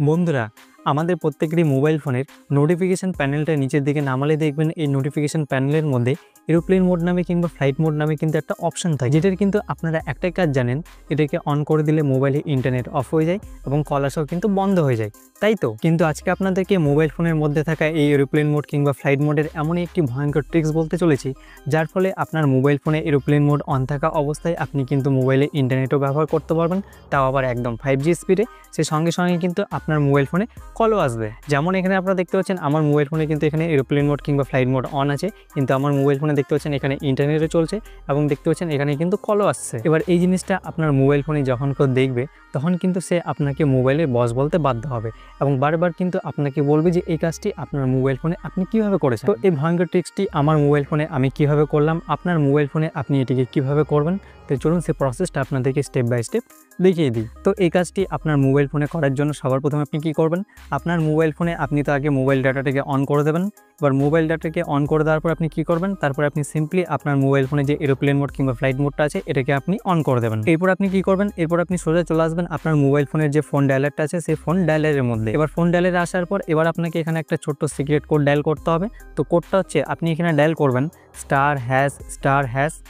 বন্ধুরা, আমাদের প্রত্যেকেরই মোবাইল ফোনের নোটিফিকেশন প্যানেলটা নিচের দিকে নামালে দেখবেন এই নোটিফিকেশন প্যানেলের মধ্যে এরোপ্লেন মোড নামে কিংবা ফ্লাইট মোড নামে কিন্তু একটা অপশন থাকে, যেটার কিন্তু আপনারা একটাই কাজ জানেন, এটাকে অন করে দিলে মোবাইলে ইন্টারনেট অফ হয়ে যায় এবং কল আসাও কিন্তু বন্ধ হয়ে যায়, তাই তো। কিন্তু আজকে আপনাদেরকে মোবাইল ফোনের মধ্যে থাকা এই এরোপ্লেন মোড কিংবা ফ্লাইট মোডের এমনই একটি ভয়ঙ্কর ট্রিক্স বলতে চলেছি, যার ফলে আপনার মোবাইল ফোনে এরোপ্লেন মোড অন থাকা অবস্থায় আপনি কিন্তু মোবাইলে ইন্টারনেটও ব্যবহার করতে পারবেন, তাও আবার একদম 5G স্পিডে। সে সঙ্গে সঙ্গে কিন্তু আপনার মোবাইল ফোনে কলও আসবে। যেমন এখানে আপনারা দেখতে পাচ্ছেন আমার মোবাইল ফোনে কিন্তু এখানে এরোপ্লেন মোড কিংবা ফ্লাইট মোড অন আছে, কিন্তু আমার মোবাইল ফোনে দেখতে পাচ্ছেন এখানে ইন্টারনেটও চলছে এবং দেখতে পাচ্ছেন এখানে কিন্তু কলও আসছে। এবার এই জিনিসটা আপনার মোবাইল ফোনে যখন কেউ দেখবে তখন কিন্তু সে আপনাকে মোবাইলের বস বলতে বাধ্য হবে এবং বারবার কিন্তু আপনাকে বলবে যে এই কাজটি আপনার মোবাইল ফোনে আপনি কিভাবে করেছেন। তো এই ভয়ঙ্কর ট্রিক্সটি আমার মোবাইল ফোনে আমি কিভাবে করলাম, আপনার মোবাইল ফোনে আপনি এটিকে কিভাবে করবেন, তো চলুন সে প্রসেসটা আপনাদেরকে স্টেপ বাই স্টেপ দেখিয়ে দিই। তো এই কাজটি আপনার মোবাইল ফোনে করার জন্য সবার প্রথমে আপনি কি করবেন, আপনার মোবাইল ফোনে আপনি তো আগে মোবাইল ডাটাটাকে অন করে দেবেন। এবার মোবাইল ডাটাকে অন করে দেওয়ার পর আপনি কি করবেন, তারপর আপনি সিম্পলি আপনার মোবাইল ফোনে যে এরোপ্লেন মোড কিংবা ফ্লাইট মোডটা আছে এটাকে আপনি অন করে দেবেন। এরপর আপনি কি করবেন, এরপর আপনি সোজা চলে আসবেন আপনার মোবাইল ফোনের যে ফোন ডায়ালারটা আছে সেই ফোন ডায়ালারের মধ্যে। এবার ফোন ডায়ালারে আসার পর এবার আপনাকে এখানে একটা ছোট্ট সিক্রেট কোড ডায়াল করতে হবে। তো কোডটা হচ্ছে আপনি এখানে ডায়াল করবেন *#*#,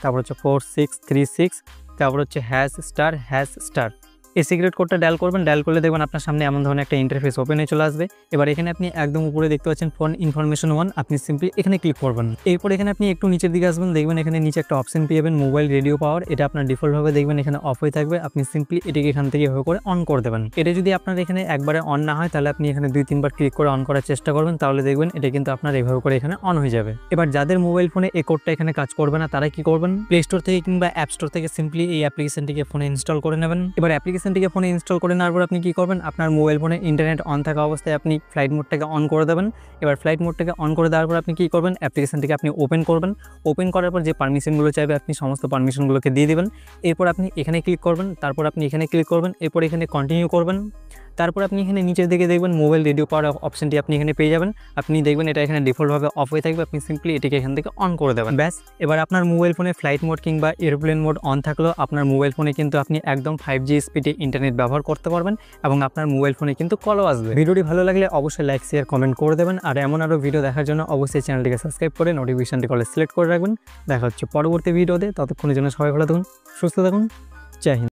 তারপর হচ্ছে 4636, তারপর হচ্ছে #***। এই সিক্রেট কোডটা ডায়াল করবেন। ডায়াল করলে দেখবেন আপনার সামনে এমন ধরনের একটা ইন্টারফেস ওপেন হয়ে চলে আসবে। এবার এখানে আপনি একদম উপরে দেখতে পাচ্ছেন ফোন ইনফরমেশন 1, আপনি সিম্পলি এখানে ক্লিক করবেন। এরপর এখানে আপনি একটু নিচের দিকে আসবেন, দেখবেন এখানে নিচে একটা অপশন পেয়ে যাবেন মোবাইল রেডিও পাওয়ার। এটা আপনার ডিফল্টভাবে দেখবেন এখানে অফ হয়ে থাকবে, আপনি সিম্পলি এটাকে এখান থেকে এভাবে করে অন করে দেবেন। এটা যদি আপনার এখানে একবারে অন না হয় তাহলে আপনি এখানে 2-3 বার ক্লিক করে অন করার চেষ্টা করবেন, তাহলে দেখবেন এটা কিন্তু আপনার এইভাবে করে এখানে অন হয়ে যাবে। এবার যাদের মোবাইল ফোনে এই কোডটা এখানে কাজ করবে না তারা কি করবেন, প্লে স্টোর থেকে কিংবা অ্যাপ স্টোর থেকে সিম্পলি এই অ্যাপ্লিকেশনটিকে ফোনে ইনস্টল করে নেবেন। এবার অ্যাপ্লিকেশনটিকে ফোনে ইনস্টল করে নেওয়ার পর আপনি কি করবেন, আপনার মোবাইল ফোনে ইন্টারনেট অন থাকা অবস্থায় আপনি ফ্লাইট মোডটাকে অন করে দেবেন। এবার ফ্লাইট মোডটাকে অন করে দেওয়ার পর আপনি কি করবেন, অ্যাপ্লিকেশনটিকে আপনি ওপেন করবেন। ওপেন করার পর যে পারমিশনগুলো চাইবে আপনি সমস্ত পারমিশনগুলোকে দিয়ে দেবেন। এরপর আপনি এখানে ক্লিক করবেন, তারপর আপনি এখানে ক্লিক করবেন, এরপর এখানে কন্টিনিউ করবেন। তারপর আপনি এখানে নিচের দিকে দেখবেন মোবাইল রেডিও পাওয়ার অপশনটি আপনি এখানে পেয়ে যাবেন। আপনি দেখবেন এটা এখানে ডিফল্টভাবে অফ হয়ে থাকবে, আপনি সিম্পলি এটিকে এখান থেকে অন করে দেবেন। ব্যাস, এবার আপনার মোবাইল ফোনে ফ্লাইট মোড কিংবা এরোপ্লেন মোড অন থাকলেও আপনার মোবাইল ফোনে কিন্তু আপনি একদম 5G স্পিডে ইন্টারনেট ব্যবহার করতে পারবেন এবং আপনার মোবাইল ফোনে কিন্তু কলও আসবে। ভিডিওটি ভালো লাগলে অবশ্যই লাইক, শেয়ার, কমেন্ট করে দেবেন আর এমন আরও ভিডিও দেখার জন্য অবশ্যই চ্যানেলটিকে সাবস্ক্রাইব করে নোটিফিকেশনটি কলে সিলেক্ট করে রাখবেন। দেখা হচ্ছে পরবর্তী ভিডিওতে, ততক্ষণের জন্য সবাই ভালো থাকুন, সুস্থ থাকুন, জয় হিন্দ।